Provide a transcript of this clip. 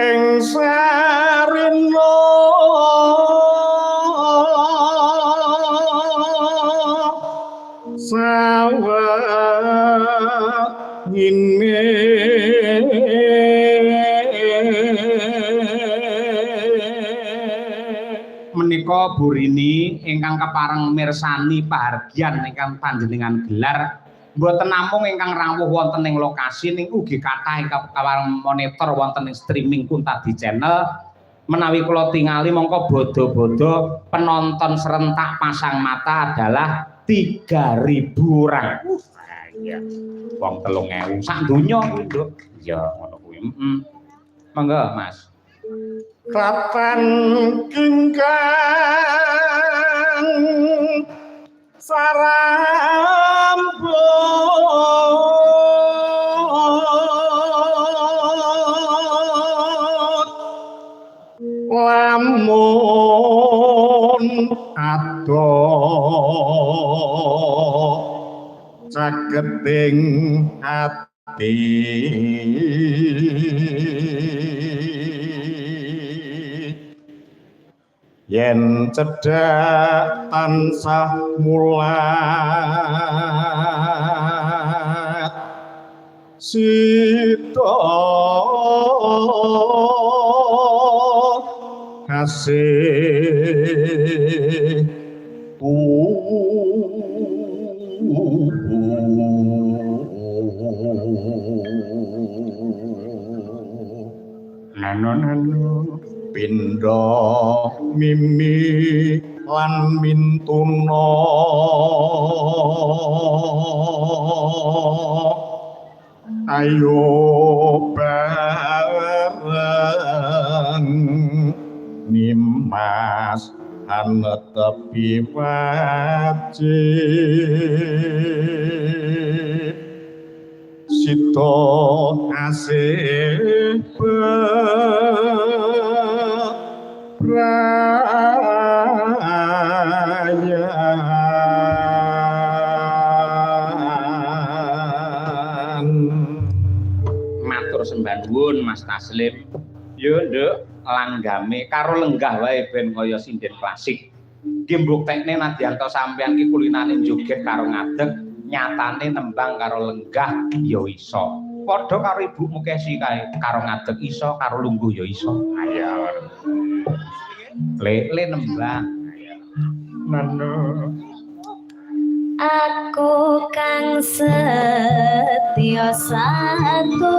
ing sarina sawangine menika Burini ingkang kepareng mirsani pahargyan ingkang panjenengan gelar mboten namung ingkang rawuh wonten ing lokasi ning ugi kathah ingkang kepareng monitor wonten ing streaming Kuntadi channel menawi kula tingali mongko bodo-bodo penonton serentak pasang mata adalah 3.000 orang. Iya. Wong 3.000 sak donya kuwi, Nduk. Ya ngono kuwi. Monggo, Mas. Kapan kengkang sarambut lamun ado caketing ati yen cedhak tansah mulat sita kasih nano pindha mimi lan mintuna ayo bareng nimas anetepi wajib sito asih bebrayan. Matur sembah nuwun Mas Taslim. Yo Nduk, langgame karo lenggah wae ben kaya sinden klasik. Nggih mbuktekne nadyanto sampeyan ki kulinane joget karo ngadeg, nyatane nembang karo lenggah ya iso. Padha karo Ibu Mukesi kae, karo ngadeg iso, karo lungguh ya iso. Ayo. Le nembang. Nano. Aku kang setya satu